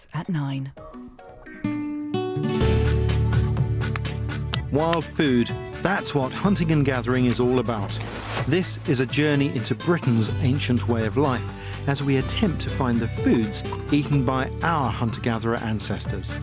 Weekdays at 9. Wild food, that's what hunting and gathering is all about. This is a journey into Britain's ancient way of life as we attempt to find the foods eaten by our hunter-gatherer ancestors.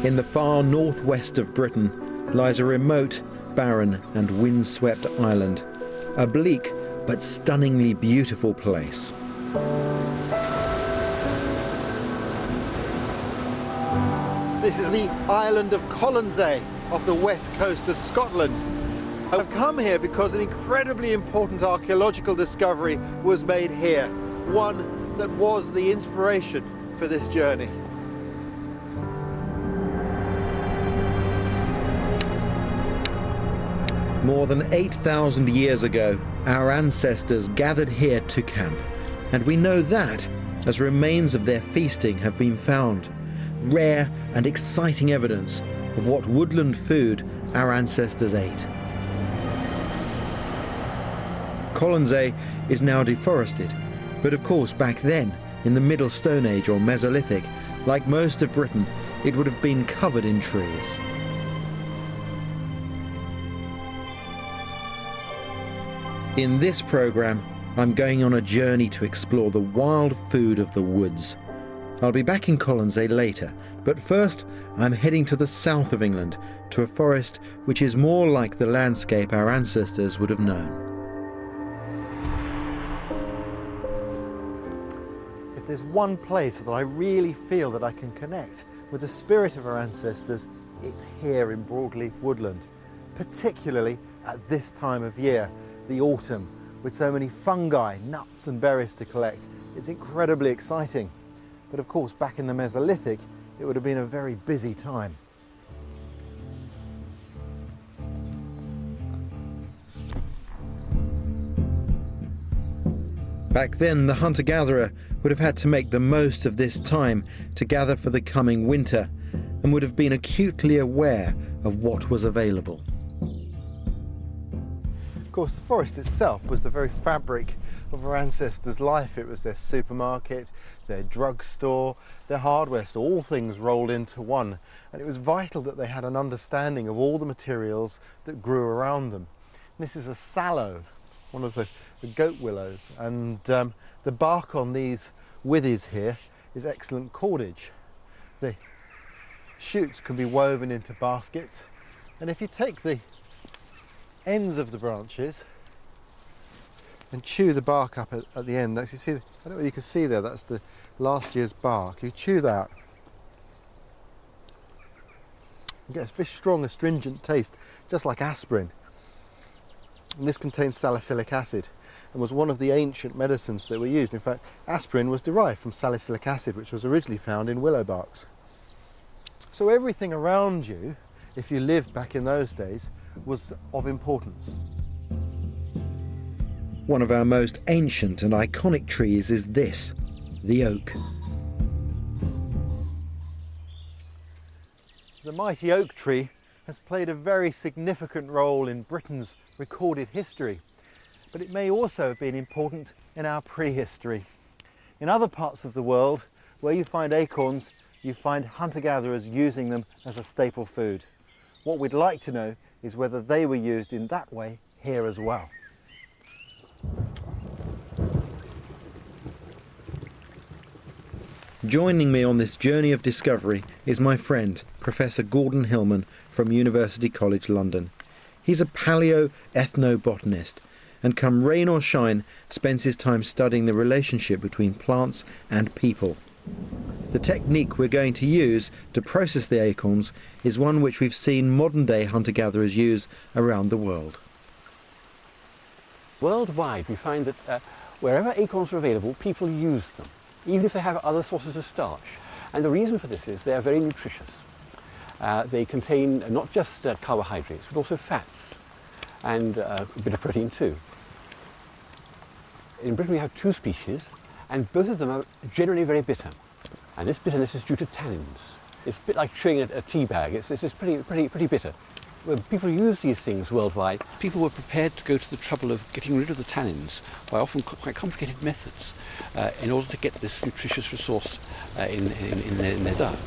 In the far northwest of Britain lies a remote, barren and windswept island, a bleak but stunningly beautiful place. This is the island of Colonsay off the west coast of Scotland. I've come here because an incredibly important archaeological discovery was made here, one that was the inspiration for this journey. More than 8,000 years ago, our ancestors gathered here to camp, and we know that as remains of their feasting have been found. Rare and exciting evidence of what woodland food our ancestors ate. Colonsay is now deforested, but of course back then, in the Middle Stone Age or Mesolithic, like most of Britain, it would have been covered in trees. In this programme, I'm going on a journey to explore the wild food of the woods. I'll be back in Colonsay later, but first I'm heading to the south of England, to a forest which is more like the landscape our ancestors would have known. If there's one place that I really feel that I can connect with the spirit of our ancestors, it's here in Broadleaf Woodland, particularly at this time of year, the autumn, with so many fungi, nuts and berries to collect. It's incredibly exciting. But of course, back in the Mesolithic, it would have been a very busy time. Back then, the hunter-gatherer would have had to make the most of this time to gather for the coming winter, and would have been acutely aware of what was available. Of course, the forest itself was the very fabric of our ancestors' life. It was their supermarket, their drugstore, their hardware store, all things rolled into one. And it was vital that they had an understanding of all the materials that grew around them. This is a sallow, one of the goat willows, and the bark on these withies here is excellent cordage. The shoots can be woven into baskets, and if you take the ends of the branches and chew the bark up at the end. Actually, see, I don't know whether you can see there, that's the last year's bark. You chew that, you get a very strong astringent taste, just like aspirin. And this contains salicylic acid and was one of the ancient medicines that were used. In fact, aspirin was derived from salicylic acid, which was originally found in willow barks. So everything around you, if you lived back in those days, was of importance. One of our most ancient and iconic trees is this, the oak. The mighty oak tree has played a very significant role in Britain's recorded history, but it may also have been important in our prehistory. In other parts of the world, where you find acorns, you find hunter-gatherers using them as a staple food. What we'd like to know is whether they were used in that way here as well. Joining me on this journey of discovery is my friend, Professor Gordon Hillman from University College London. He's a paleo-ethnobotanist, and come rain or shine, spends his time studying the relationship between plants and people. The technique we're going to use to process the acorns is one which we've seen modern-day hunter-gatherers use around the world. Worldwide, we find that wherever acorns are available, people use them, even if they have other sources of starch. And the reason for this is they are very nutritious. They contain not just carbohydrates, but also fats and a bit of protein too. In Britain we have two species, and both of them are generally very bitter. And this bitterness is due to tannins. It's a bit like chewing a tea bag. It's pretty bitter. When people use these things worldwide, people were prepared to go to the trouble of getting rid of the tannins by often quite complicated methods in order to get this nutritious resource in their diet.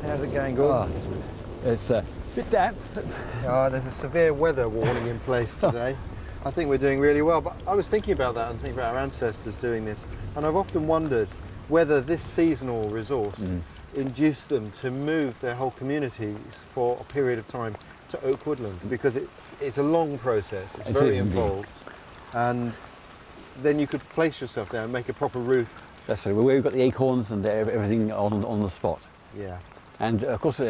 How's it going, Gordon? It's a bit damp. There's a severe weather warning in place today. I think we're doing really well, but I was thinking about that and thinking about our ancestors doing this, and I've often wondered whether this seasonal resource induced them to move their whole communities for a period of time to oak woodland, because it's a long process, it's very involved, and then you could place yourself there and make a proper roof. That's right, we've got the acorns and everything on the spot. Yeah. And of course, the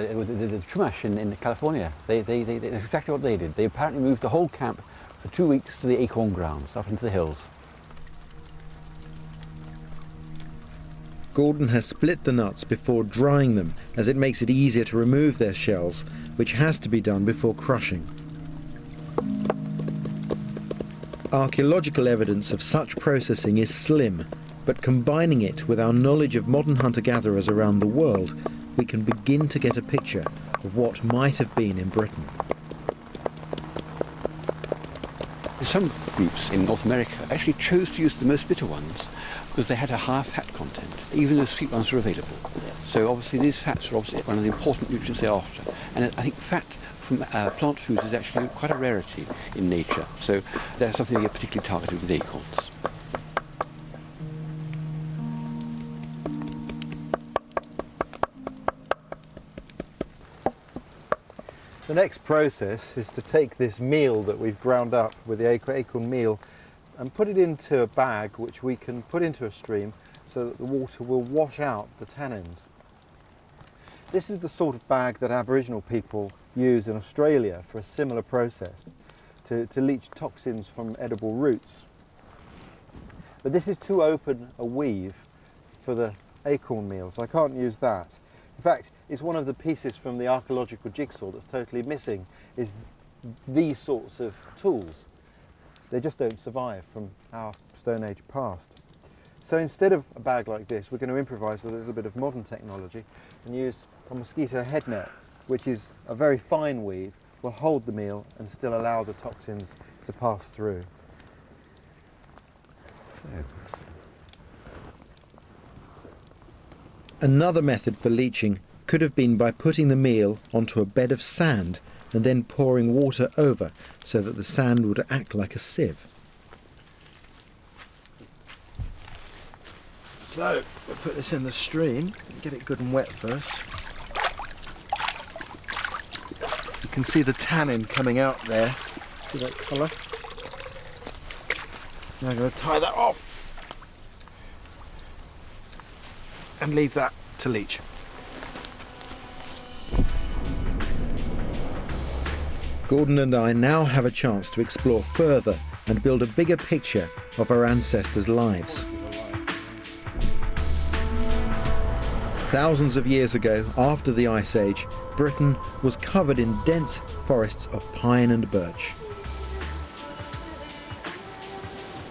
Chumash in California, that's exactly what they did. They apparently moved the whole camp for 2 weeks to the acorn grounds, up into the hills. Gordon has split the nuts before drying them, as it makes it easier to remove their shells, which has to be done before crushing. Archaeological evidence of such processing is slim, but combining it with our knowledge of modern hunter-gatherers around the world, we can begin to get a picture of what might have been in Britain. Some groups in North America actually chose to use the most bitter ones because they had a higher fat content, even though sweet ones were available. So obviously these fats are obviously one of the important nutrients they're after. And I think fat from plant foods is actually quite a rarity in nature. So that's something they get particularly targeted with acorns. The next process is to take this meal that we've ground up with the acorn meal and put it into a bag which we can put into a stream so that the water will wash out the tannins. This is the sort of bag that Aboriginal people use in Australia for a similar process to leach toxins from edible roots. But this is too open a weave for the acorn meal, so I can't use that. In fact, it's one of the pieces from the archaeological jigsaw that's totally missing, is these sorts of tools. They just don't survive from our Stone Age past. So instead of a bag like this, we're going to improvise with a little bit of modern technology and use a mosquito head net, which is a very fine weave, will hold the meal and still allow the toxins to pass through. Another method for leaching could have been by putting the meal onto a bed of sand and then pouring water over so that the sand would act like a sieve. So, we'll put this in the stream, get it good and wet first. You can see the tannin coming out there. See that colour? Now I'm going to tie that off and leave that to leach. Gordon and I now have a chance to explore further and build a bigger picture of our ancestors' lives. Thousands of years ago, after the Ice Age, Britain was covered in dense forests of pine and birch.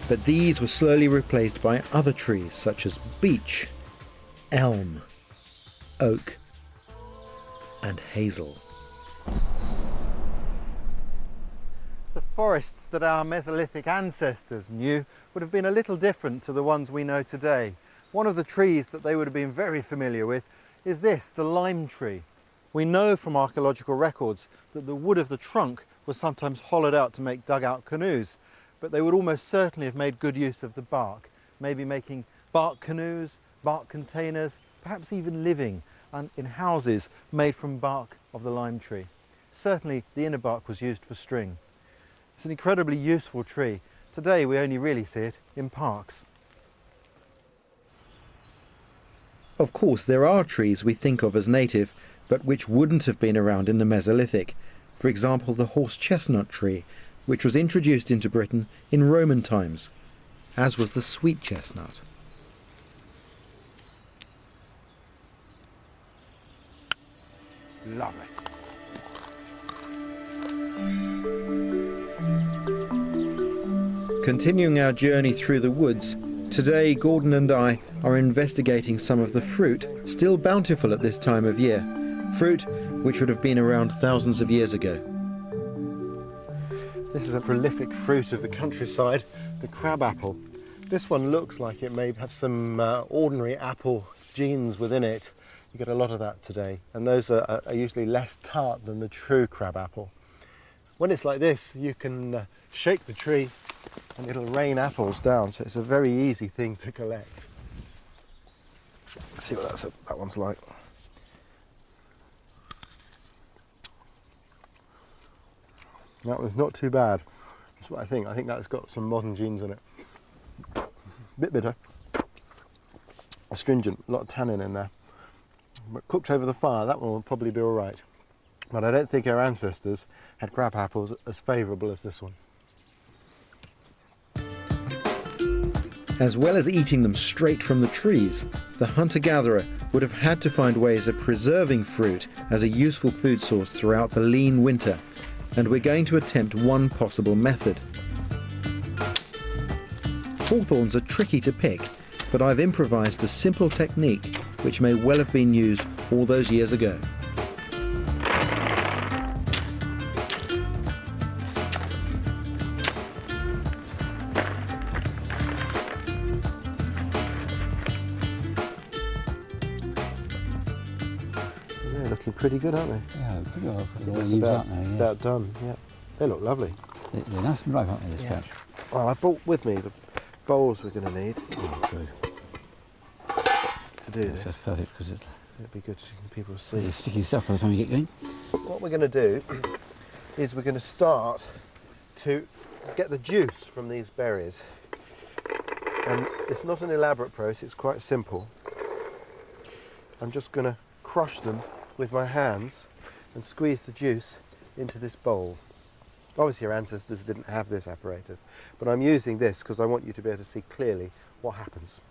But these were slowly replaced by other trees such as beech, elm, oak, and hazel. The forests that our Mesolithic ancestors knew would have been a little different to the ones we know today. One of the trees that they would have been very familiar with is this, the lime tree. We know from archaeological records that the wood of the trunk was sometimes hollowed out to make dugout canoes, but they would almost certainly have made good use of the bark, maybe making bark canoes, bark containers, perhaps even living in houses made from bark of the lime tree. Certainly the inner bark was used for string. It's an incredibly useful tree. Today we only really see it in parks. Of course, there are trees we think of as native, but which wouldn't have been around in the Mesolithic. For example, the horse chestnut tree, which was introduced into Britain in Roman times, as was the sweet chestnut. Lovely. Continuing our journey through the woods, Today, Gordon and I are investigating some of the fruit still bountiful at this time of year. Fruit which would have been around thousands of years ago. This is a prolific fruit of the countryside, the crabapple. This one looks like it may have some ordinary apple genes within it. You get a lot of that today, and those are usually less tart than the true crabapple. When it's like this, you can shake the tree and it'll rain apples down, so it's a very easy thing to collect. Let's see what that one's like. That was not too bad. That's what I think. I think that's got some modern genes in it. Bit bitter, astringent, a lot of tannin in there. But cooked over the fire, that one will probably be all right. But I don't think our ancestors had crab apples as favourable as this one. As well as eating them straight from the trees, the hunter-gatherer would have had to find ways of preserving fruit as a useful food source throughout the lean winter, and we're going to attempt one possible method. Hawthorns are tricky to pick, but I've improvised a simple technique which may well have been used all those years ago. They're looking pretty good, aren't they? Yeah, pretty well. That's about done, yeah. They look lovely. They're nice and ripe, aren't they, this Yeah. patch? Well, I brought with me the bowls we're going to need Oh, good. to do That's this. perfect, because it's It'd be good so people see. sticky stuff by the time you get going. What we're going to do is we're going to start to get the juice from these berries. And it's not an elaborate process, it's quite simple. I'm just going to crush them with my hands and squeeze the juice into this bowl. Obviously our ancestors didn't have this apparatus, but I'm using this because I want you to be able to see clearly what happens.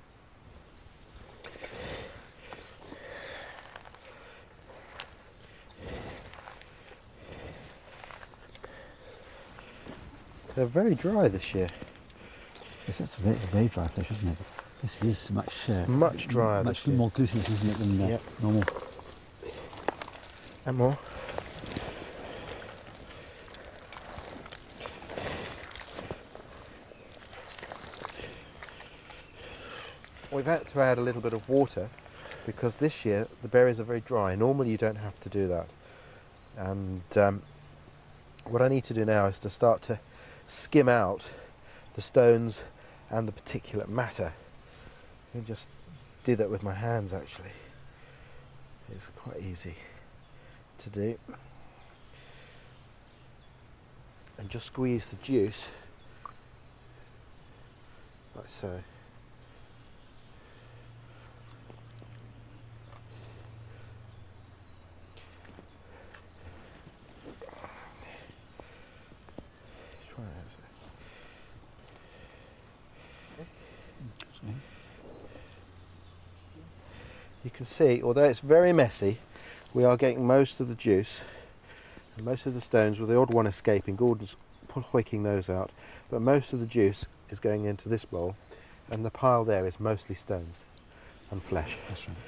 They're very dry this year. Yes, that's a very dry flesh, isn't it? This is Much drier much this year. more glutinous, isn't it, than Yep. normal? And more. We've had to add a little bit of water because this year the berries are very dry. Normally you don't have to do that. And what I need to do now is to start to skim out the stones and the particulate matter. I can just do that with my hands actually. It's quite easy to do. And just squeeze the juice like so. Try it. You can see, although it's very messy, we are getting most of the juice and most of the stones, with the odd one escaping. Gordon's wicking those out, but most of the juice is going into this bowl, and the pile there is mostly stones and flesh. That's right.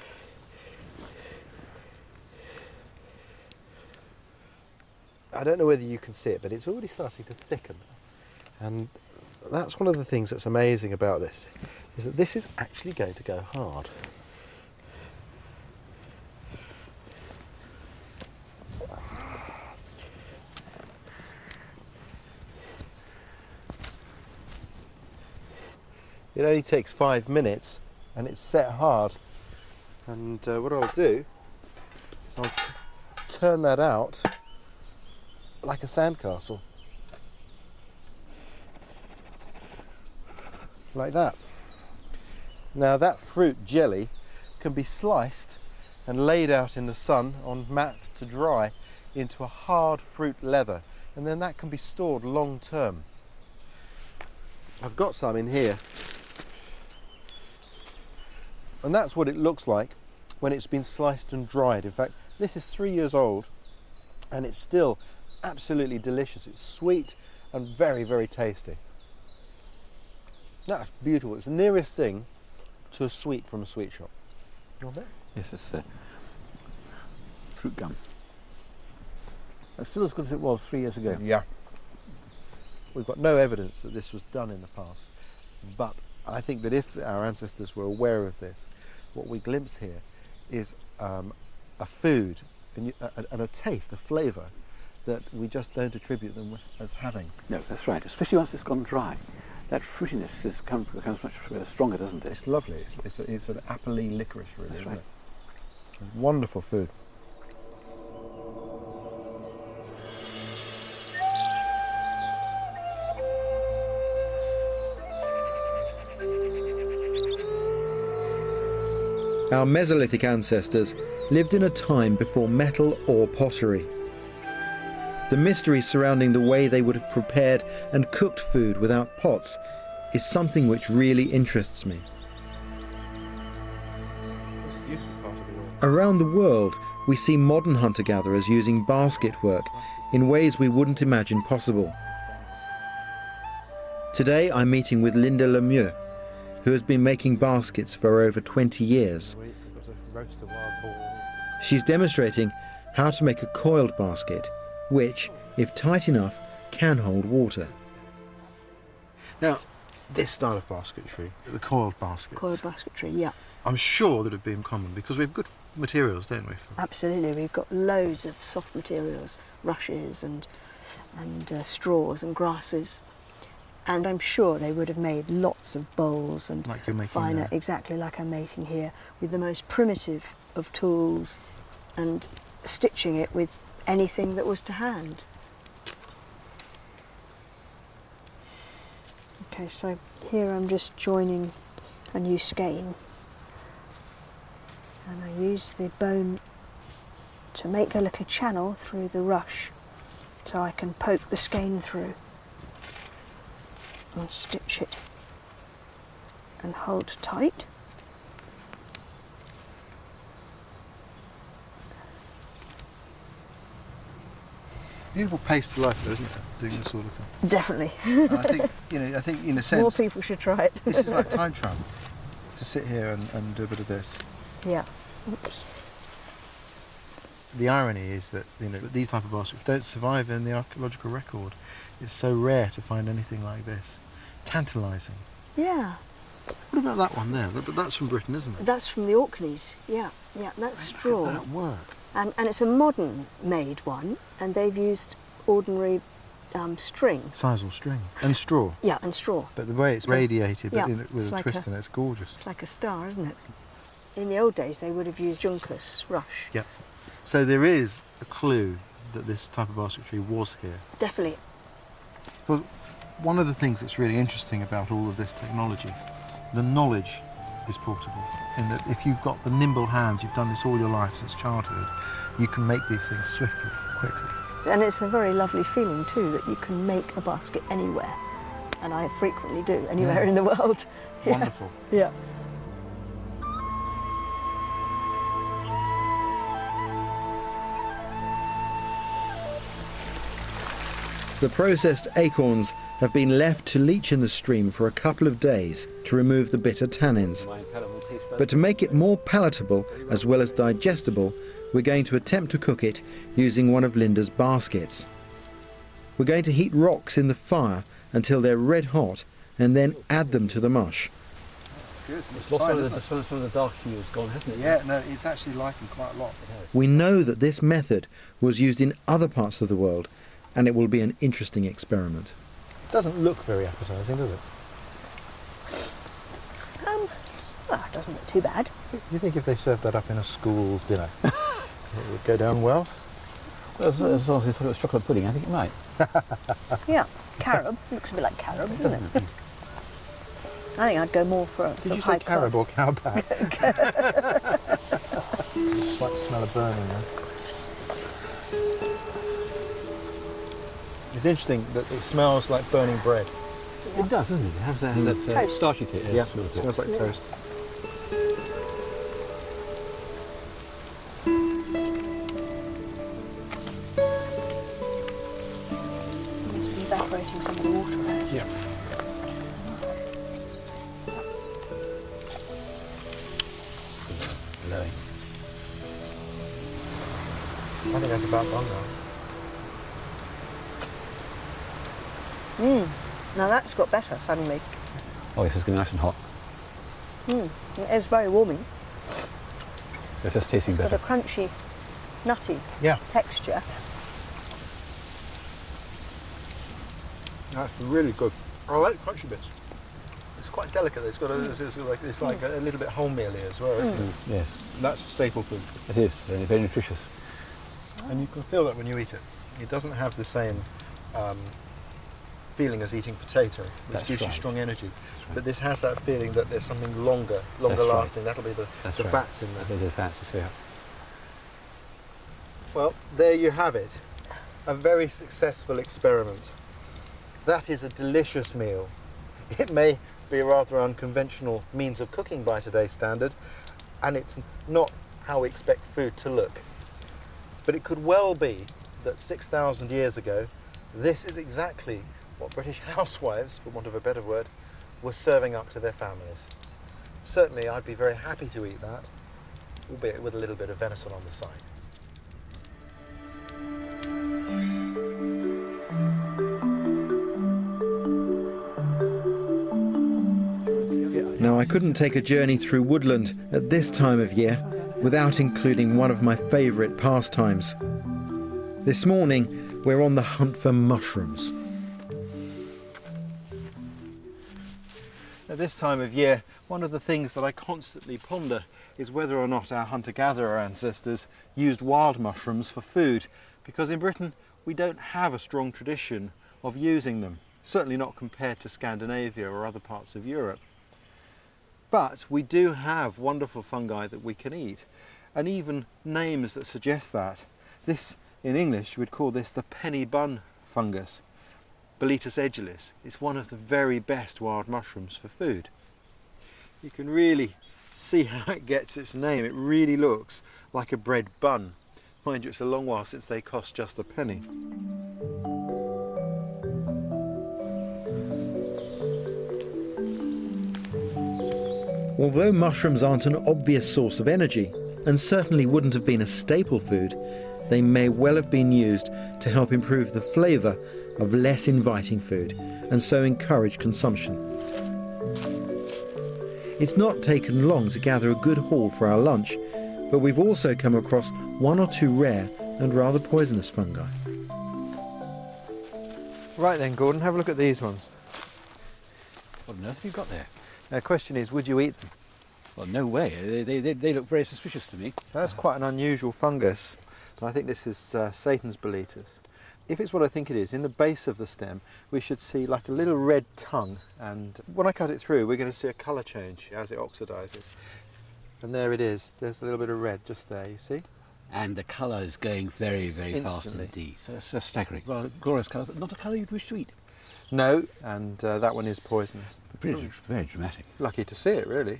I don't know whether you can see it, but it's already starting to thicken. And that's one of the things that's amazing about this, is that this is actually going to go hard. It only takes 5 minutes and it's set hard. And what I'll do is I'll turn that out like a sandcastle. Like that. Now that fruit jelly can be sliced and laid out in the sun on mats to dry into a hard fruit leather, and then that can be stored long term. I've got some in here, and that's what it looks like when it's been sliced and dried. In fact, this is 3 years old and it's still absolutely delicious. It's sweet and very, very tasty. That's beautiful. It's the nearest thing to a sweet from a sweet shop. Yes, it's fruit gum. It's still as good as it was 3 years ago. Yeah. We've got no evidence that this was done in the past, but I think that if our ancestors were aware of this, what we glimpse here is a food and a taste, a flavour that we just don't attribute them as having. No, that's right. Especially once it's gone dry, that fruitiness becomes much stronger, doesn't it? It's lovely. It's an apple-y licorice, really, that's isn't right. it? Wonderful food. Our Mesolithic ancestors lived in a time before metal or pottery. The mystery surrounding the way they would have prepared and cooked food without pots is something which really interests me. It's a beautiful part of the world. Around the world, we see modern hunter-gatherers using basket work in ways we wouldn't imagine possible. Today I'm meeting with Linda Lemieux, who has been making baskets for over 20 years. We've got to roast a wild boar. She's demonstrating how to make a coiled basket, which, if tight enough, can hold water. Now, this style of basketry, the coiled baskets, Coiled basketry, yeah. I'm sure that would be in common because we have good materials, don't we? Absolutely, we've got loads of soft materials, rushes and straws and grasses. And I'm sure they would have made lots of bowls and Like you're making finer, there. exactly like I'm making here, with the most primitive of tools and stitching it with anything that was to hand. Okay, so here I'm just joining a new skein. And I use the bone to make a little channel through the rush so I can poke the skein through and stitch it and hold tight. Beautiful pace to life, though, isn't it? Doing this sort of thing. Definitely. And I think in a sense, More people should try it. this is like time travel. To sit here and do a bit of this. Yeah. Oops. The irony is that these type of baskets don't survive in the archaeological record. It's so rare to find anything like this. Tantalising. Yeah. What about that one there? That's from Britain, isn't it? That's from the Orkneys. Yeah. Yeah. That's straw. Look at that work. And it's a modern made one, and they've used ordinary string. Sisal string and straw. Yeah, and straw. But the way it's radiated Yeah, with it's a like twist in it, it's gorgeous. It's like a star, isn't it? In the old days, they would have used juncus, rush. Yep. So there is a clue that this type of basketry was here. Definitely. Well, one of the things that's really interesting about all of this technology, the knowledge is portable, in that if you've got the nimble hands, you've done this all your life since childhood, you can make these things swiftly, quickly. And it's a very lovely feeling too that you can make a basket anywhere, and I frequently do, anywhere in the world. Yeah. Wonderful. Yeah. The processed acorns have been left to leach in the stream for a couple of days to remove the bitter tannins. But to make it more palatable as well as digestible, we're going to attempt to cook it using one of Linda's baskets. We're going to heat rocks in the fire until they're red hot and then add them to the mush. That's good. It's lost some of the dark hue has gone, hasn't it? Yeah, no, it's actually lightened quite a lot. We know that this method was used in other parts of the world, and it will be an interesting experiment. It doesn't look very appetising, does it? Well, it doesn't look too bad. Do you think if they served that up in a school dinner, it would go down well? Well, as long as they thought it was chocolate pudding, I think it might. Yeah, carob. Looks a bit like carob, doesn't it? I think I'd go more for a Did sort you of say high carob or cowbag? Just like the smell of burning there. It's interesting that it smells like burning bread. It does, doesn't it? It has that Toast. starchy taste. Yeah, smell it to smells like toast. Must be evaporating some of the water out. Yeah. I think that's about done now. Now that's got better suddenly. Oh, yes, it's going to be nice and hot. It is very warming. It's just tasting It's better. got a crunchy, nutty Yeah. texture. That's really good. I like crunchy bits. It's quite delicate. It's got it's like a little bit wholemealy as well, isn't it? Yes, That's staple food. it is. Very, very nutritious. And you can feel that when you eat it. It doesn't have the same feeling as eating potato, which That's gives you right. strong energy. right. But this has that feeling that there's something longer right. lasting. That'll be the That's the right. fats in there. The fats, yeah. Well, there you have it. A very successful experiment. That is a delicious meal. It may be a rather unconventional means of cooking by today's standard, and it's not how we expect food to look. But it could well be that 6,000 years ago, this is exactly what British housewives, for want of a better word, were serving up to their families. Certainly, I'd be very happy to eat that, albeit with a little bit of venison on the side. Now, I couldn't take a journey through woodland at this time of year without including one of my favourite pastimes. This morning, we're on the hunt for mushrooms. At this time of year, one of the things that I constantly ponder is whether or not our hunter-gatherer ancestors used wild mushrooms for food, because in Britain we don't have a strong tradition of using them, certainly not compared to Scandinavia or other parts of Europe. But we do have wonderful fungi that we can eat, and even names that suggest that. This, in English, we'd call this the penny bun fungus, Boletus edulis. It's one of the very best wild mushrooms for food. You can really see how it gets its name. It really looks like a bread bun. Mind you, it's a long while since they cost just a penny. Although mushrooms aren't an obvious source of energy, and certainly wouldn't have been a staple food, they may well have been used to help improve the flavour of less inviting food, and so encourage consumption. It's not taken long to gather a good haul for our lunch, but we've also come across one or two rare and rather poisonous fungi. Right then, Gordon, have a look at these ones. What on earth have you got there? The question is, would you eat them? Well, no way. They look very suspicious to me. That's quite an unusual fungus, and I think this is Satan's Boletus. If it's what I think it is, in the base of the stem we should see like a little red tongue, and when I cut it through we're going to see a colour change as it oxidises. And there it is, there's a little bit of red just there, you see? And the colour is going very, very fast Instantly. indeed. So it's staggering. Well, glorious colour, but not a colour you'd wish to eat. No, and that one is poisonous. Pretty, very dramatic. Lucky to see it, really.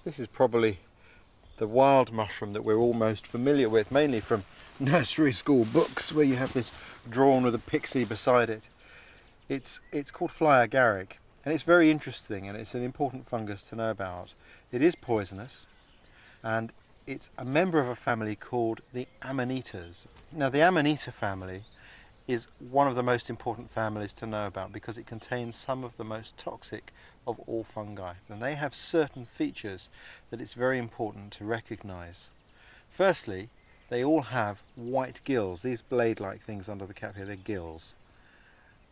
This is probably the wild mushroom that we're all most familiar with, mainly from nursery school books where you have this drawn with a pixie beside it. It's called fly agaric, and it's very interesting, and it's an important fungus to know about. It is poisonous, and it's a member of a family called the Amanitas. Now, the Amanita family is one of the most important families to know about because it contains some of the most toxic of all fungi, and they have certain features that it's very important to recognize. Firstly, they all have white gills, these blade-like things under the cap here, they're gills.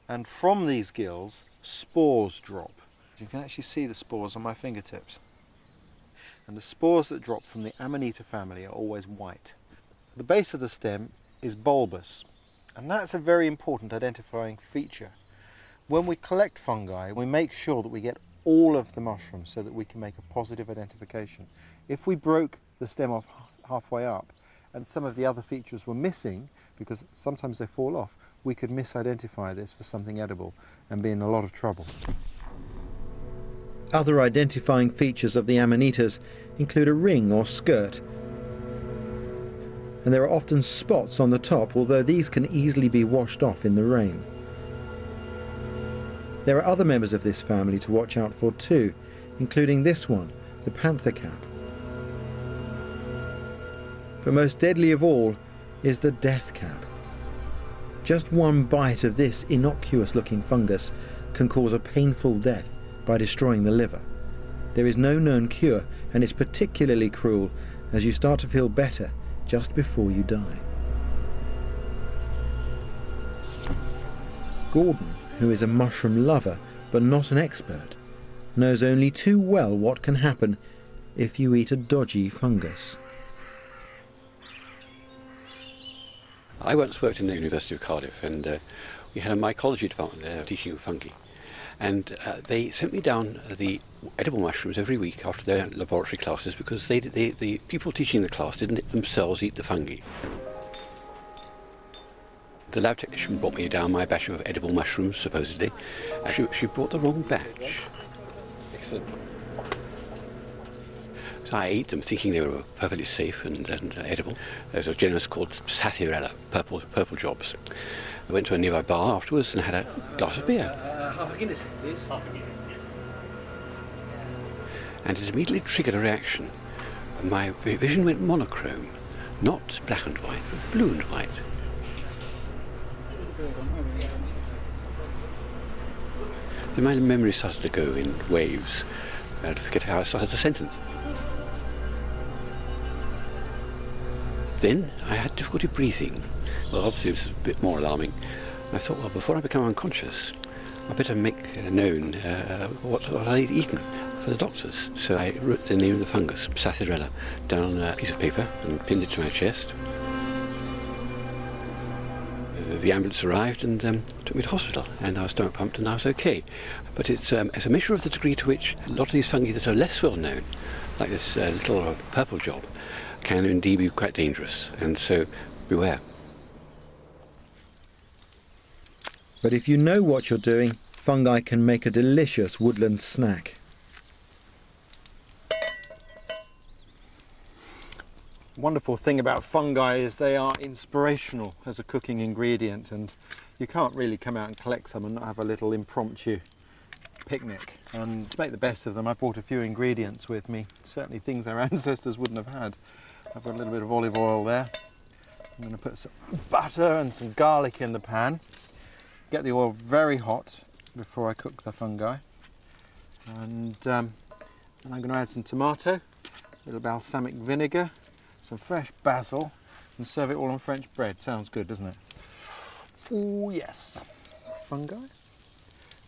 And from these gills, spores drop. You can actually see the spores on my fingertips. And the spores that drop from the Amanita family are always white. The base of the stem is bulbous, and that's a very important identifying feature. When we collect fungi, we make sure that we get all of the mushrooms so that we can make a positive identification. If we broke the stem off halfway up and some of the other features were missing, because sometimes they fall off, we could misidentify this for something edible and be in a lot of trouble. Other identifying features of the Amanitas include a ring or skirt, and there are often spots on the top, although these can easily be washed off in the rain. There are other members of this family to watch out for too, including this one, the panther cap. But most deadly of all is the death cap. Just one bite of this innocuous-looking fungus can cause a painful death by destroying the liver. There is no known cure, and it's particularly cruel as you start to feel better just before you die. Gordon, who is a mushroom lover but not an expert, knows only too well what can happen if you eat a dodgy fungus. I once worked in the University of Cardiff, and we had a mycology department there teaching fungi. And they sent me down the edible mushrooms every week after their laboratory classes because the people teaching the class didn't themselves eat the fungi. The lab technician brought me down my batch of edible mushrooms, supposedly. She brought the wrong batch. Excellent. So I ate them thinking they were perfectly safe and edible. There's a genus called Sathirella, purple jobs. I went to a nearby bar afterwards and had a glass of beer. Half a Guinness, please. Half a Guinness, yes. And it immediately triggered a reaction. My vision went monochrome, not black and white, but blue and white. Then my memory started to go in waves. I had to forget how I started a sentence. Then I had difficulty breathing. Well, obviously it was a bit more alarming. I thought, well, before I become unconscious, I better make known what I'd eaten for the doctors. So I wrote the name of the fungus, Sathirella, down on a piece of paper and pinned it to my chest. The ambulance arrived and took me to hospital, and I was stomach pumped and I was okay. But it's a measure of the degree to which a lot of these fungi that are less well known, like this little purple job, can indeed be quite dangerous, and so beware. But if you know what you're doing, fungi can make a delicious woodland snack. Wonderful thing about fungi is they are inspirational as a cooking ingredient, and you can't really come out and collect some and not have a little impromptu picnic. And to make the best of them, I brought a few ingredients with me, certainly things our ancestors wouldn't have had. I've got a little bit of olive oil there. I'm going to put some butter and some garlic in the pan. Get the oil very hot before I cook the fungi. And I'm going to add some tomato, a little balsamic vinegar, some fresh basil, and serve it all on French bread. Sounds good, doesn't it? Oh yes. Fungi,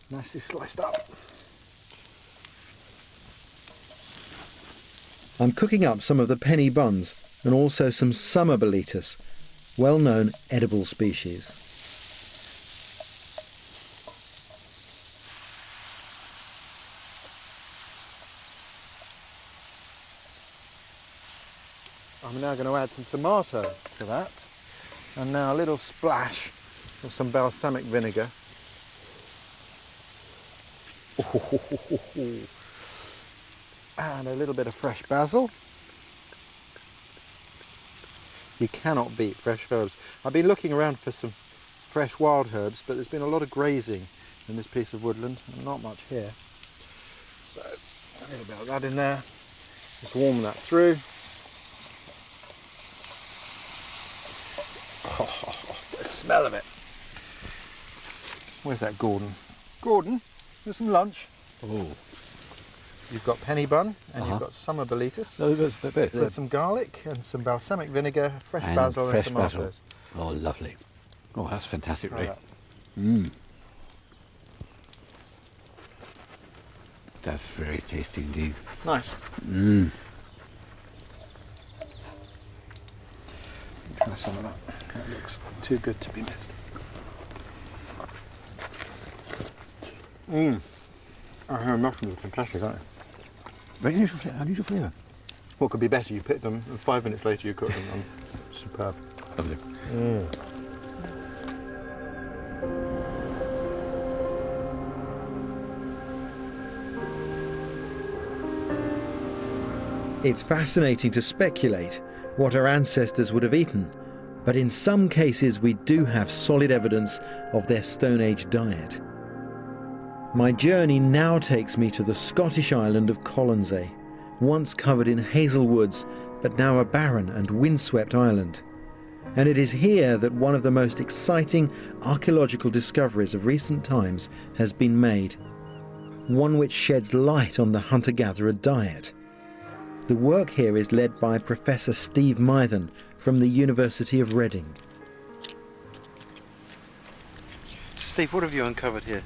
nicely sliced up. I'm cooking up some of the penny buns and also some summer boletus, well-known edible species. I'm now going to add some tomato to that, and now a little splash of some balsamic vinegar. And a little bit of fresh basil. You cannot beat fresh herbs. I've been looking around for some fresh wild herbs, but there's been a lot of grazing in this piece of woodland, and not much here. So a little bit of that in there. Just warm that through. The smell of it. Where's that Gordon? Gordon, have some lunch. Oh. You've got penny bun and you've got summer boletus. No, With some garlic and some balsamic vinegar, fresh and basil fresh and tomatoes. basil. Oh, lovely. Oh, that's fantastic, Ray. Right. That's very tasty indeed. Nice. Try some of that. That looks too good to be missed. Mushrooms are fantastic, aren't they? Very unusual flavour. What could be better? You pick them and 5 minutes later you cook them. Superb. Lovely. It's fascinating to speculate what our ancestors would have eaten, but in some cases we do have solid evidence of their Stone Age diet. My journey now takes me to the Scottish island of Colonsay, once covered in hazel woods, but now a barren and windswept island. And it is here that one of the most exciting archaeological discoveries of recent times has been made, one which sheds light on the hunter-gatherer diet. The work here is led by Professor Steve Mythen from the University of Reading. Steve, what have you uncovered here?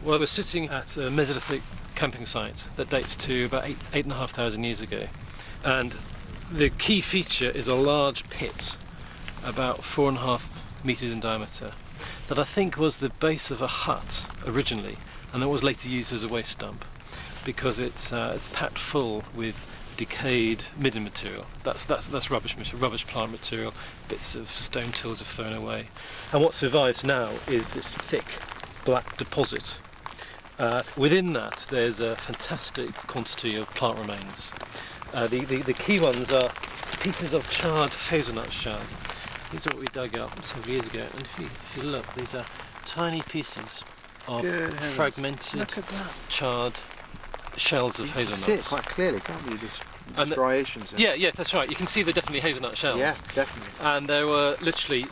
Well, we're sitting at a Mesolithic camping site that dates to about 8,500 years ago. And the key feature is a large pit, about 4.5 metres in diameter, that I think was the base of a hut originally, and that was later used as a waste dump, because it's packed full with decayed midden material. That's rubbish plant material. Bits of stone tools are thrown away, and what survives now is this thick black deposit. Within that, there's a fantastic quantity of plant remains. The key ones are pieces of charred hazelnut shell. These are what we dug up several years ago, and if you look, these are tiny pieces of fragmented, charred shells of hazelnuts. You can see it quite clearly, can't you? The striations. Yeah, that's right. You can see they're definitely hazelnut shells. Yeah, definitely. And there were literally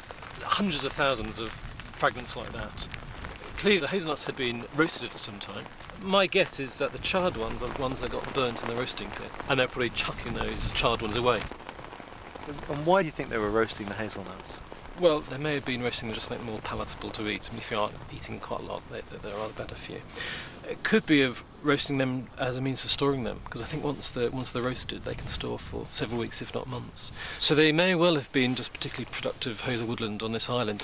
hundreds of thousands of fragments like that. Clearly the hazelnuts had been roasted at some time. My guess is that the charred ones are the ones that got burnt in the roasting pit, and they're probably chucking those charred ones away. And why do you think they were roasting the hazelnuts? Well, they may have been roasting them just to make them more palatable to eat. I mean, if you are eating quite a lot, there are better for you. It could be of roasting them as a means of storing them, because I think once they're roasted, they can store for several weeks, if not months. So they may well have been just particularly productive hazel woodland on this island,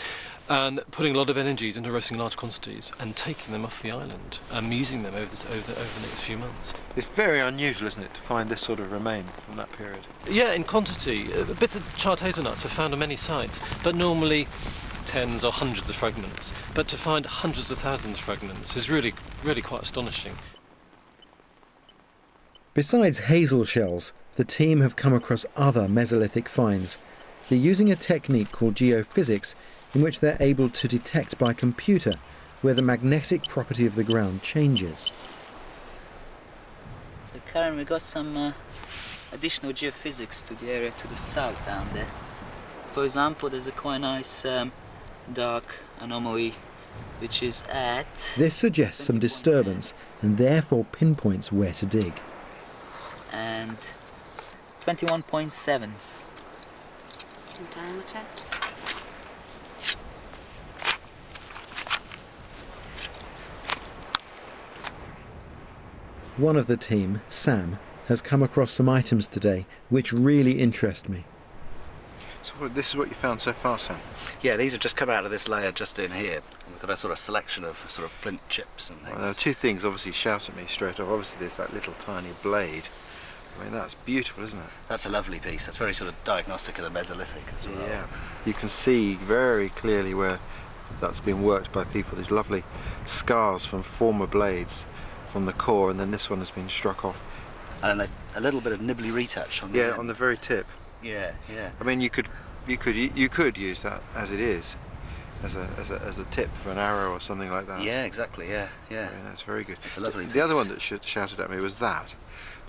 and putting a lot of energies into roasting large quantities and taking them off the island and using them over the next few months. It's very unusual, isn't it, to find this sort of remain from that period? Yeah, in quantity. Bits of charred hazelnuts are found on many sites, but normally tens or hundreds of fragments. But to find hundreds of thousands of fragments is really quite astonishing. Besides hazel shells, the team have come across other Mesolithic finds. They're using a technique called geophysics, in which they're able to detect by computer where the magnetic property of the ground changes. So Karen, we got some additional geophysics to the area to the south down there. For example, there's a quite nice dark anomaly which is at... This suggests some disturbance and therefore pinpoints where to dig. And 21.7 in diameter. One of the team, Sam, has come across some items today which really interest me. So this is what you found so far, Sam? Yeah, these have just come out of this layer just in here. We've got a sort of selection of sort of flint chips and things. Well, there are two things obviously shout at me straight off. Obviously there's that little tiny blade. I mean, that's beautiful, isn't it? That's a lovely piece. That's very sort of diagnostic of the Mesolithic as well. Yeah, you can see very clearly where that's been worked by people. These lovely scars from former blades from the core, and then this one has been struck off. And then a little bit of nibbly retouch on the end. On the very tip. Yeah. I mean, you could use that as it is, as a tip for an arrow or something like that. Yeah, exactly. Yeah. I mean, that's very good. It's a lovely piece. The other one that shouted at me was that,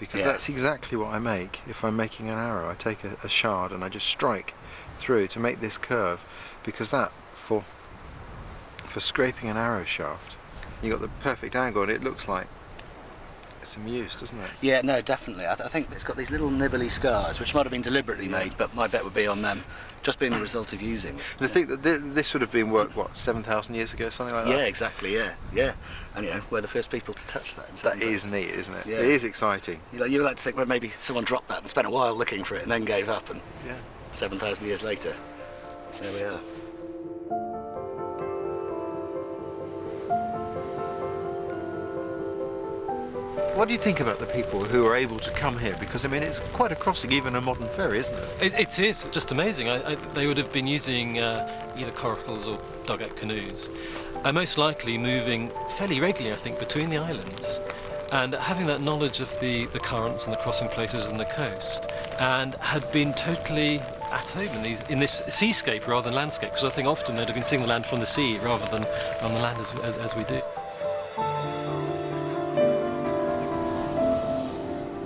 because that's exactly what I make if I'm making an arrow. I take a shard and I just strike through to make this curve, because that for scraping an arrow shaft, you got the perfect angle, and it looks like it's amused, doesn't it? Yeah, no, definitely. I think it's got these little nibbly scars, which might have been deliberately made, but my bet would be on them just being the result of using it. And I think that this would have been worked, what, 7,000 years ago, something like that? Yeah, exactly, yeah. And you know, we're the first people to touch that. That is neat, isn't it? Yeah. It is exciting. You like to think, well, maybe someone dropped that and spent a while looking for it and then gave up, and 7,000 years later, there we are. What do you think about the people who are able to come here? Because, I mean, it's quite a crossing, even a modern ferry, isn't it? It is just amazing. They would have been using either coracles or dugout canoes, and most likely moving fairly regularly, I think, between the islands, and having that knowledge of the currents and the crossing places and the coast, and had been totally at home in this seascape rather than landscape, because I think often they'd have been seeing the land from the sea rather than on the land as we do.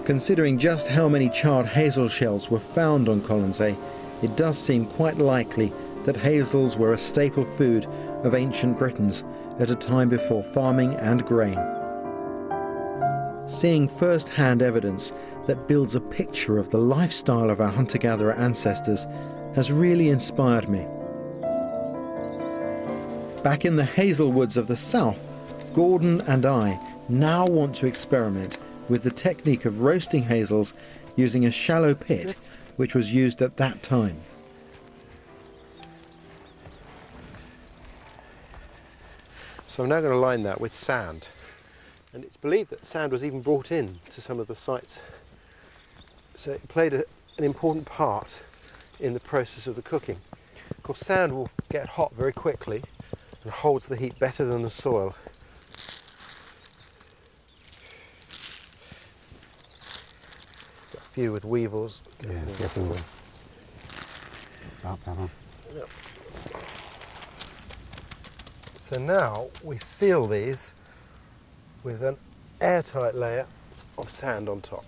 Considering just how many charred hazel shells were found on Colonsay, it does seem quite likely that hazels were a staple food of ancient Britons at a time before farming and grain. Seeing first-hand evidence that builds a picture of the lifestyle of our hunter-gatherer ancestors has really inspired me. Back in the hazel woods of the south, Gordon and I now want to experiment with the technique of roasting hazels using a shallow pit, which was used at that time. So I'm now going to line that with sand. And it's believed that sand was even brought in to some of the sites. So it played an important part in the process of the cooking. Of course, sand will get hot very quickly and holds the heat better than the soil. Got a few with weevils. Yeah, definitely. Yep. So now we seal these with an airtight layer of sand on top.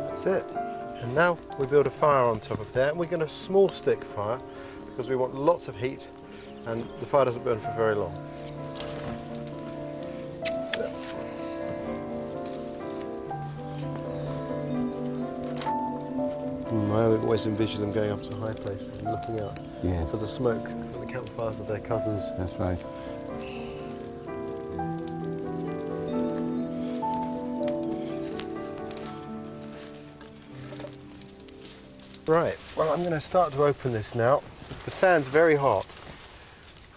That's it. And now we build a fire on top of there, and we're going to small stick fire because we want lots of heat and the fire doesn't burn for very long. So. I always envision them going up to high places and looking out for the smoke and the campfires of their cousins. That's right. Right, well I'm going to start to open this now. The sand's very hot,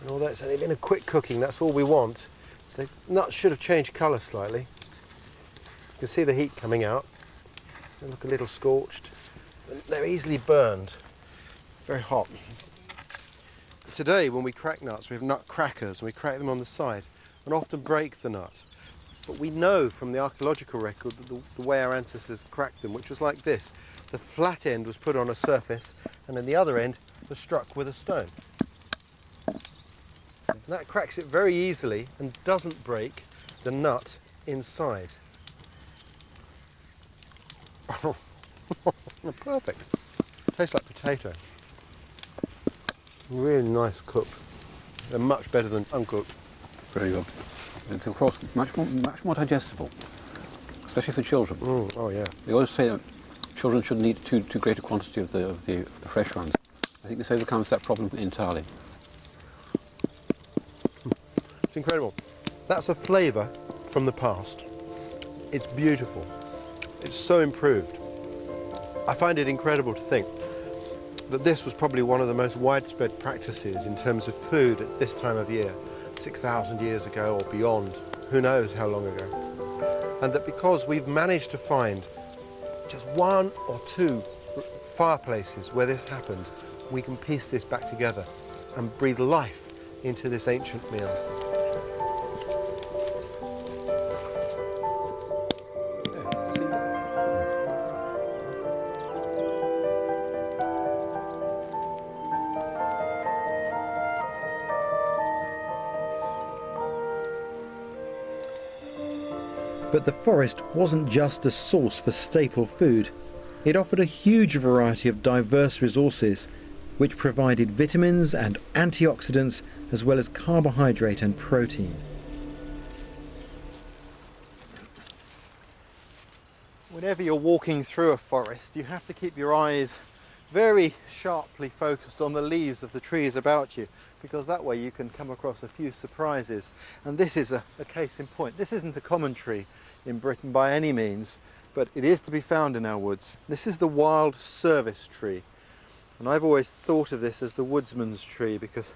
and although it's only been a quick cooking, that's all we want. The nuts should have changed colour slightly. You can see the heat coming out. They look a little scorched. They're easily burned, very hot. Today when we crack nuts, we have nut crackers and we crack them on the side and often break the nut. But we know from the archaeological record that the way our ancestors cracked them, which was like this. The flat end was put on a surface and then the other end was struck with a stone. And that cracks it very easily and doesn't break the nut inside. Perfect. Tastes like potato. Really nice cooked. They're much better than uncooked. Very good. And of course, much more digestible, especially for children. Oh yeah. They always say that children shouldn't eat too great a quantity of the fresh ones. I think this overcomes that problem entirely. It's incredible. That's a flavour from the past. It's beautiful. It's so improved. I find it incredible to think that this was probably one of the most widespread practices in terms of food at this time of year, 6,000 years ago or beyond, who knows how long ago. And that because we've managed to find just one or two fireplaces where this happened, we can piece this back together and breathe life into this ancient meal. But the forest wasn't just a source for staple food. It offered a huge variety of diverse resources, which provided vitamins and antioxidants as well as carbohydrate and protein. Whenever you're walking through a forest, you have to keep your eyes very sharply focused on the leaves of the trees about you, because that way you can come across a few surprises. And this is a case in point. This isn't a common tree in Britain by any means, but it is to be found in our woods. This is the wild service tree, and I've always thought of this as the woodsman's tree because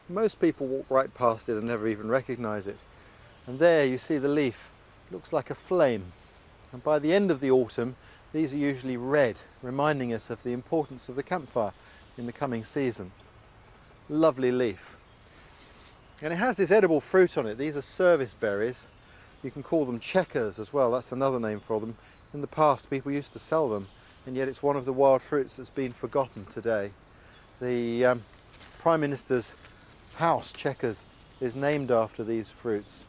most people walk right past it and never even recognise it. And there you see the leaf, looks like a flame, and by the end of the autumn these are usually red, reminding us of the importance of the campfire in the coming season. Lovely leaf. And it has this edible fruit on it. These are service berries. You can call them checkers as well, that's another name for them. In the past people used to sell them, and yet it's one of the wild fruits that's been forgotten today. The Prime Minister's house, Chequers, is named after these fruits.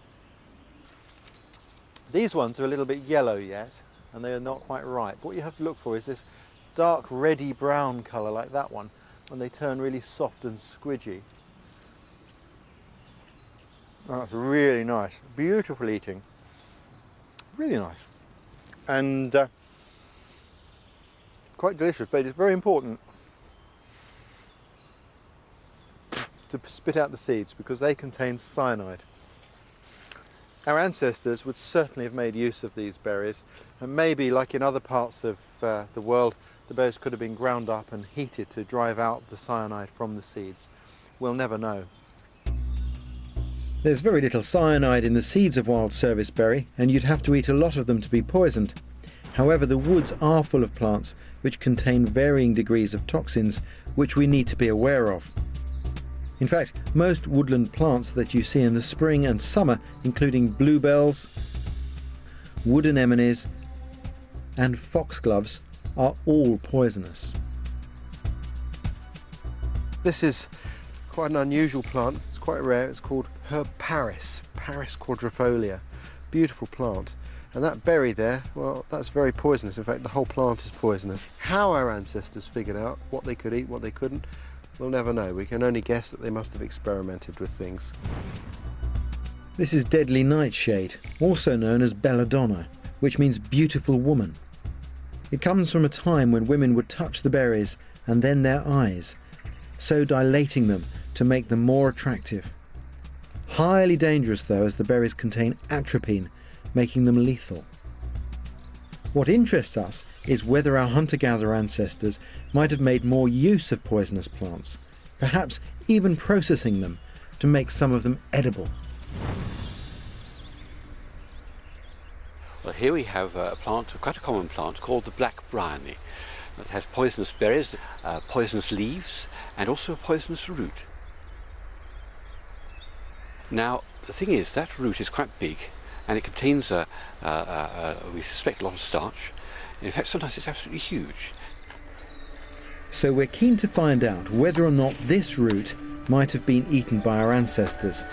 These ones are a little bit yellow yet, and they are not quite ripe. What you have to look for is this dark reddy brown colour like that one, when they turn really soft and squidgy. Oh, that's really nice, beautiful eating, really nice, and quite delicious, but it's very important to spit out the seeds because they contain cyanide. Our ancestors would certainly have made use of these berries, and maybe, like in other parts of the world, the berries could have been ground up and heated to drive out the cyanide from the seeds. We'll never know. There's very little cyanide in the seeds of wild serviceberry, and you'd have to eat a lot of them to be poisoned. However, the woods are full of plants which contain varying degrees of toxins which we need to be aware of. In fact, most woodland plants that you see in the spring and summer, including bluebells, wood anemones and foxgloves, are all poisonous. This is quite an unusual plant, it's quite rare, it's called herb Paris, Paris quadrifolia. Beautiful plant. And that berry there, well, that's very poisonous. In fact, the whole plant is poisonous. How our ancestors figured out what they could eat, what they couldn't, we'll never know. We can only guess that they must have experimented with things. This is deadly nightshade, also known as belladonna, which means beautiful woman. It comes from a time when women would touch the berries and then their eyes, so dilating them to make them more attractive. Highly dangerous though, as the berries contain atropine, making them lethal. What interests us is whether our hunter-gatherer ancestors might have made more use of poisonous plants, perhaps even processing them to make some of them edible. Well, here we have a plant, quite a common plant, called the black bryony. It has poisonous berries, poisonous leaves, and also a poisonous root. Now, the thing is, that root is quite big, and it contains, we suspect, a lot of starch. In fact, sometimes it's absolutely huge. So we're keen to find out whether or not this root might have been eaten by our ancestors.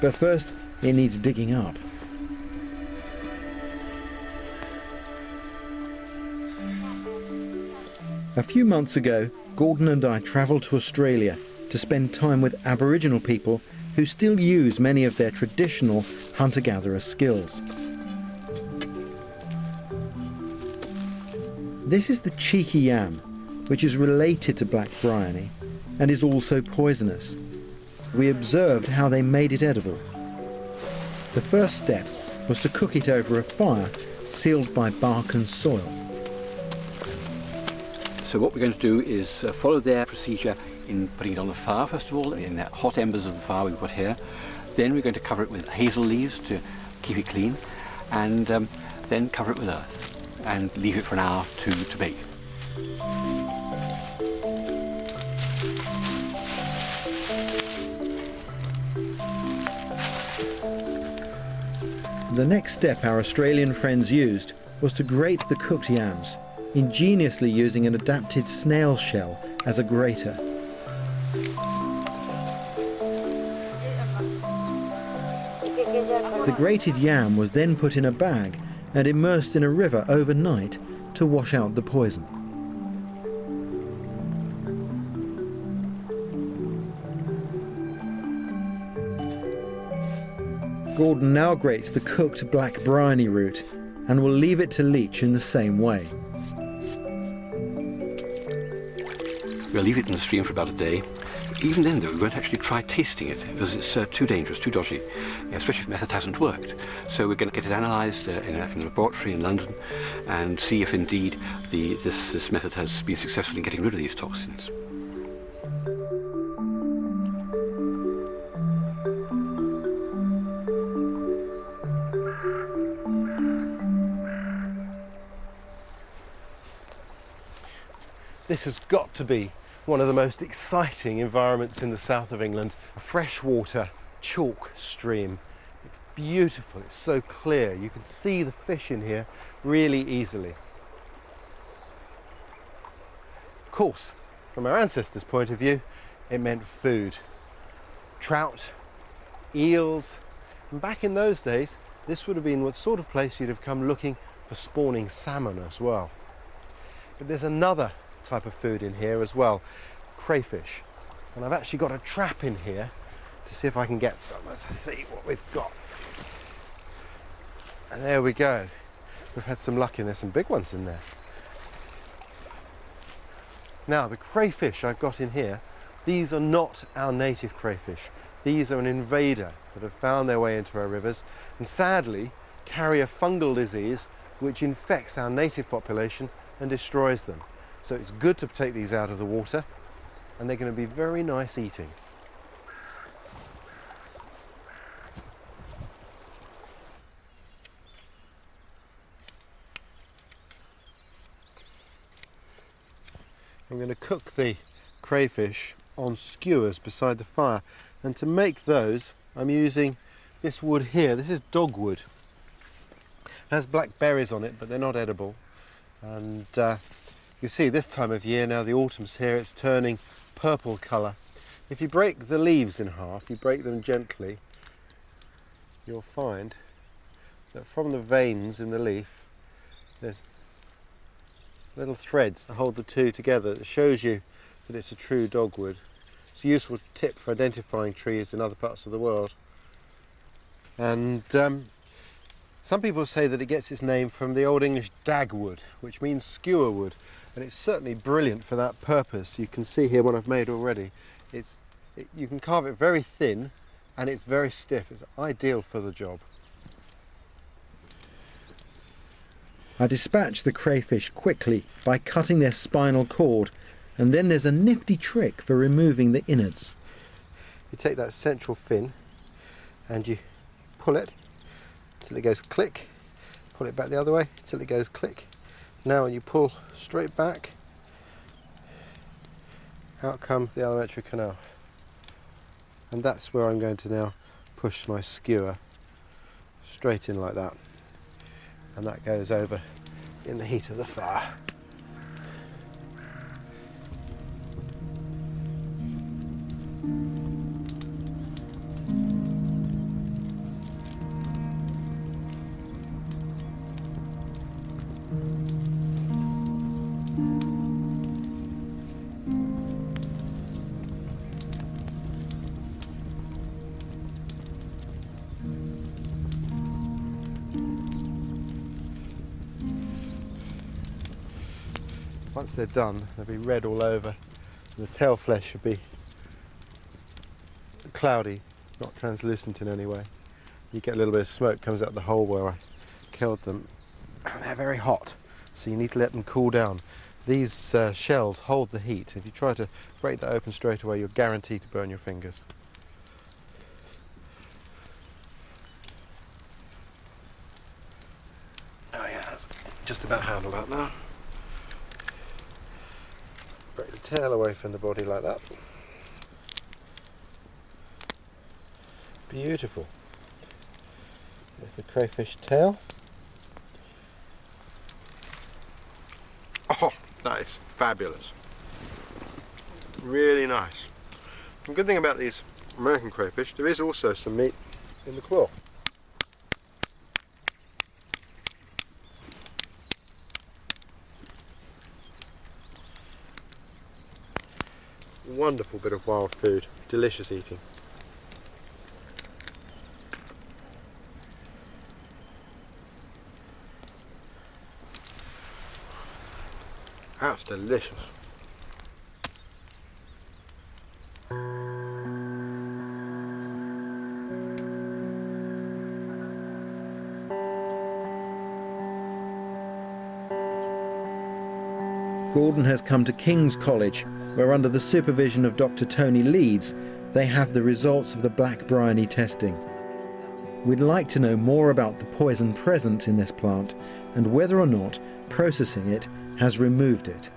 But first, it needs digging up. A few months ago, Gordon and I travelled to Australia to spend time with Aboriginal people who still use many of their traditional hunter-gatherer skills. This is the cheeky yam, which is related to black bryony and is also poisonous. We observed how they made it edible. The first step was to cook it over a fire sealed by bark and soil. So what we're going to do is follow their procedure in putting it on the fire, first of all, in the hot embers of the fire we put here. Then we're going to cover it with hazel leaves to keep it clean, and then cover it with earth and leave it for an hour to bake. The next step our Australian friends used was to grate the cooked yams, ingeniously using an adapted snail shell as a grater. The grated yam was then put in a bag and immersed in a river overnight to wash out the poison. Gordon now grates the cooked black bryony root and will leave it to leach in the same way. We'll leave it in the stream for about a day. Even then, though, we won't actually try tasting it because it's too dangerous, too dodgy, especially if the method hasn't worked. So we're going to get it analysed in a laboratory in London and see if indeed this method has been successful in getting rid of these toxins. This has got to be one of the most exciting environments in the south of England, a freshwater chalk stream. It's beautiful, it's so clear. You can see the fish in here really easily. Of course, from our ancestors' point of view, it meant food. Trout, eels, and back in those days, this would have been the sort of place you'd have come looking for spawning salmon as well. But there's another type of food in here as well, crayfish. And I've actually got a trap in here to see if I can get some. Let's see what we've got. And there we go. We've had some luck in there, some big ones in there. Now, the crayfish I've got in here, these are not our native crayfish. These are an invader that have found their way into our rivers and sadly carry a fungal disease which infects our native population and destroys them. So it's good to take these out of the water, and they're going to be very nice eating. I'm going to cook the crayfish on skewers beside the fire, and to make those I'm using this wood here. This is dogwood. It has black berries on it, but they're not edible. And you see this time of year, now the autumn's here, it's turning purple colour. If you break the leaves in half, you break them gently, you'll find that from the veins in the leaf there's little threads that hold the two together. That shows you that it's a true dogwood. It's a useful tip for identifying trees in other parts of the world. And some people say that it gets its name from the Old English dagwood, which means skewer wood, and it's certainly brilliant for that purpose. You can see here what I've made already. You can carve it very thin, and it's very stiff. It's ideal for the job. I dispatch the crayfish quickly by cutting their spinal cord, and then there's a nifty trick for removing the innards. You take that central fin and you pull it till it goes click, pull it back the other way till it goes click. Now when you pull straight back, out comes the alimentary canal. And that's where I'm going to now push my skewer straight in like that. And that goes over in the heat of the fire. Once they're done, they'll be red all over, and the tail flesh should be cloudy, not translucent in any way. You get a little bit of smoke comes out the hole where I killed them. And they're very hot, so you need to let them cool down. These shells hold the heat. If you try to break that open straight away, you're guaranteed to burn your fingers. Oh yeah, that's just about handled that now. Break the tail away from the body like that. Beautiful. There's the crayfish tail. Oh, that is fabulous. Really nice. The good thing about these American crayfish, there is also some meat in the claw. Wonderful bit of wild food, delicious eating. That's delicious. Gordon has come to King's College, where under the supervision of Dr. Tony Leeds, they have the results of the black bryony testing. We'd like to know more about the poison present in this plant and whether or not processing it has removed it.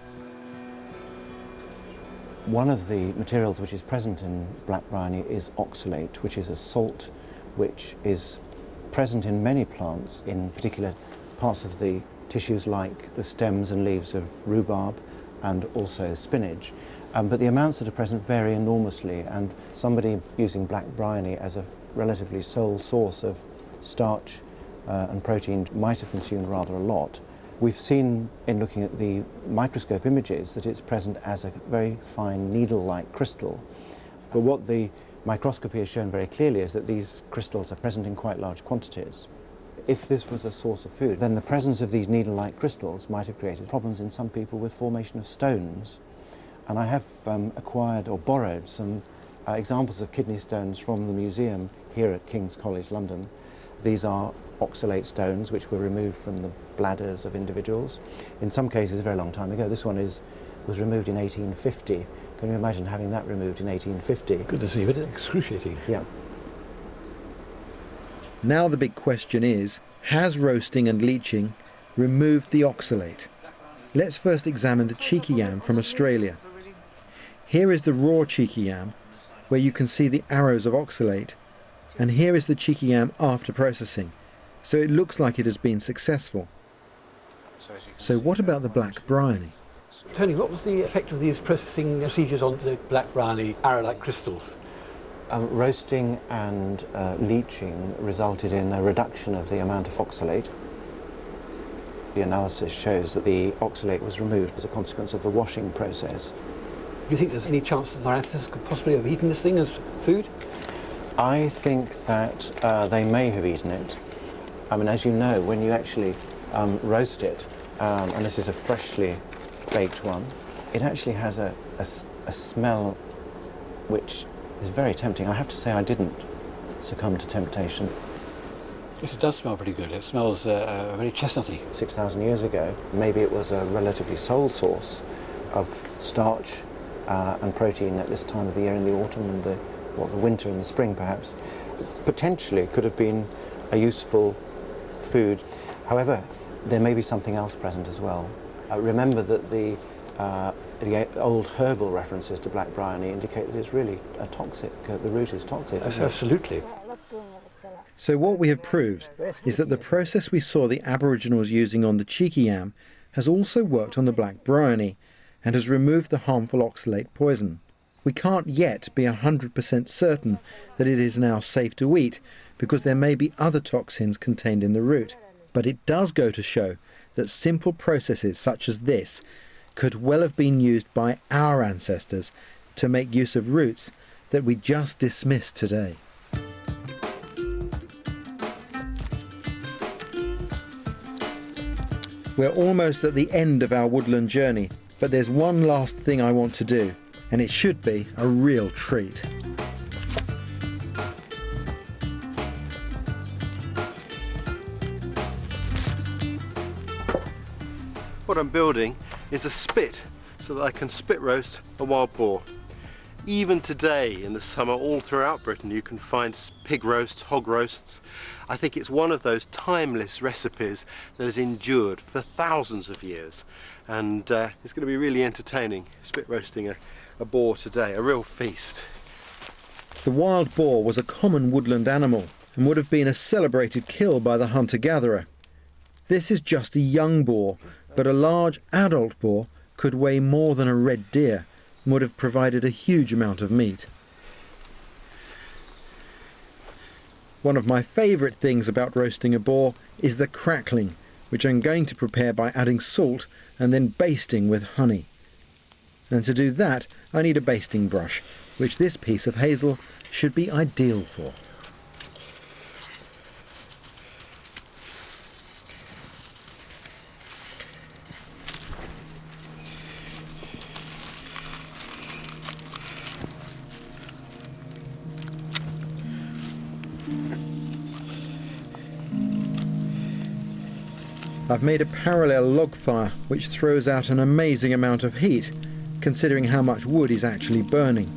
One of the materials which is present in black bryony is oxalate, which is a salt which is present in many plants, in particular parts of the tissues like the stems and leaves of rhubarb and also spinach. But the amounts that are present vary enormously, and somebody using black bryony as a relatively sole source of starch and protein might have consumed rather a lot. We've seen in looking at the microscope images that it's present as a very fine needle-like crystal. But what the microscopy has shown very clearly is that these crystals are present in quite large quantities. If this was a source of food, then the presence of these needle-like crystals might have created problems in some people with formation of stones. And I have acquired or borrowed some examples of kidney stones from the museum here at King's College London. These are oxalate stones which were removed from the bladders of individuals. In some cases a very long time ago. This one was removed in 1850. Can you imagine having that removed in 1850? Goodness me, but it's excruciating. Yeah. Now the big question is, has roasting and leaching removed the oxalate? Let's first examine the cheeky yam from Australia. Here is the raw cheeky yam, where you can see the arrows of oxalate, and here is the cheeky yam after processing. So it looks like it has been successful. So what about the black bryony? Tony, what was the effect of these processing procedures on the black bryony arrow-like crystals? Roasting and leaching resulted in a reduction of the amount of oxalate. The analysis shows that the oxalate was removed as a consequence of the washing process. Do you think there's any chance that our ancestors could possibly have eaten this thing as food? I think that they may have eaten it. I mean, as you know, when you actually roast it, and this is a freshly baked one, it actually has a smell which is very tempting. I have to say I didn't succumb to temptation. Yes, it does smell pretty good. It smells very chestnutty. 6,000 years ago, maybe it was a relatively sole source of starch and protein at this time of the year, in the autumn and the winter and the spring perhaps. Potentially it could have been a useful food. However, there may be something else present as well. Remember that the old herbal references to black bryony indicate that it's really toxic. The root is toxic. Yes, absolutely. So what we have proved is that the process we saw the Aboriginals using on the cheeky yam has also worked on the black bryony and has removed the harmful oxalate poison. We can't yet be 100% certain that it is now safe to eat, because there may be other toxins contained in the root. But it does go to show that simple processes such as this could well have been used by our ancestors to make use of roots that we just dismissed today. We're almost at the end of our woodland journey, but there's one last thing I want to do, and it should be a real treat. What I'm building is a spit so that I can spit roast a wild boar. Even today in the summer, all throughout Britain, you can find pig roasts, hog roasts. I think it's one of those timeless recipes that has endured for thousands of years, and it's going to be really entertaining spit roasting a boar today, a real feast. The wild boar was a common woodland animal and would have been a celebrated kill by the hunter-gatherer. This is just a young boar, but a large adult boar could weigh more than a red deer and would have provided a huge amount of meat. One of my favourite things about roasting a boar is the crackling, which I'm going to prepare by adding salt and then basting with honey. And to do that, I need a basting brush, which this piece of hazel should be ideal for. I've made a parallel log fire which throws out an amazing amount of heat, considering how much wood is actually burning.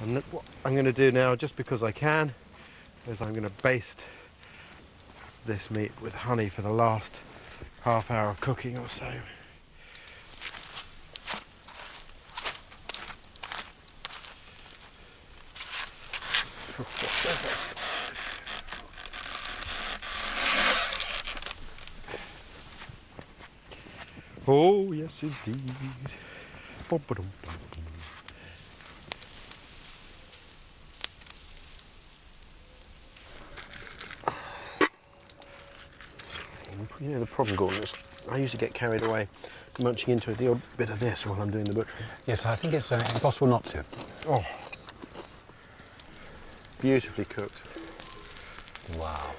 And what I'm going to do now, just because I can, is I'm going to baste this meat with honey for the last half hour of cooking or so. Oh, yes indeed. You know, the problem, Gordon, is I used to get carried away munching into the odd bit of this while I'm doing the butchering. Yes, I think it's impossible not to. Oh, beautifully cooked. Wow.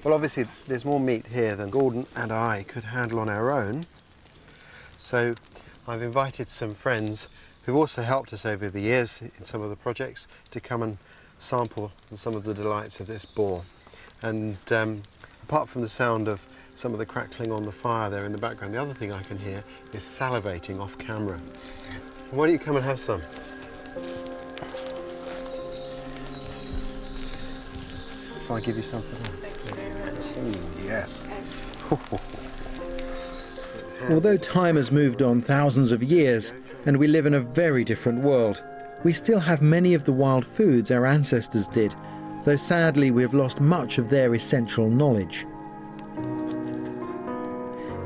Well, obviously, there's more meat here than Gordon and I could handle on our own. So I've invited some friends who've also helped us over the years in some of the projects to come and sample some of the delights of this boar. And apart from the sound of some of the crackling on the fire there in the background, the other thing I can hear is salivating off camera. Why don't you come and have some? If I give you some for that? Yes. Although time has moved on thousands of years and we live in a very different world, we still have many of the wild foods our ancestors did, though sadly we have lost much of their essential knowledge.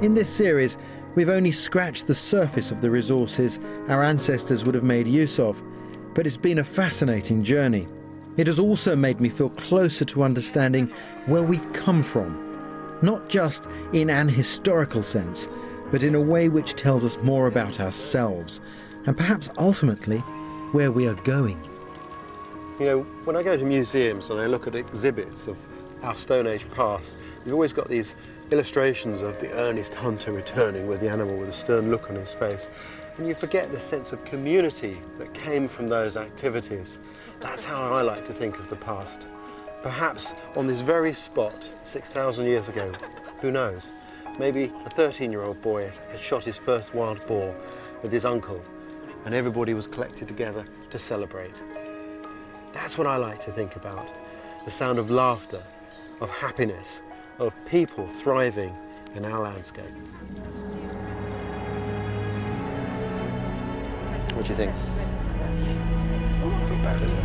In this series, we've only scratched the surface of the resources our ancestors would have made use of, but it's been a fascinating journey. It has also made me feel closer to understanding where we've come from, not just in an historical sense, but in a way which tells us more about ourselves, and perhaps ultimately where we are going. You know, when I go to museums and I look at exhibits of our Stone Age past, you've always got these illustrations of the earnest hunter returning with the animal with a stern look on his face, and you forget the sense of community that came from those activities. That's how I like to think of the past. Perhaps on this very spot, 6,000 years ago, who knows, maybe a 13-year-old boy had shot his first wild boar with his uncle, and everybody was collected together to celebrate. That's what I like to think about. The sound of laughter, of happiness, of people thriving in our landscape. What do you think? Not bad, is it?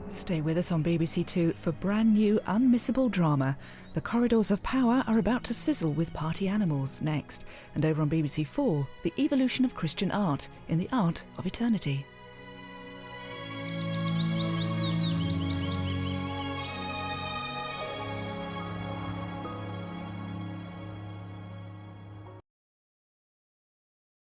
Stay with us on BBC Two for brand new, unmissable drama. The corridors of power are about to sizzle with party animals next. And over on BBC 4, the evolution of Christian art in the art of eternity.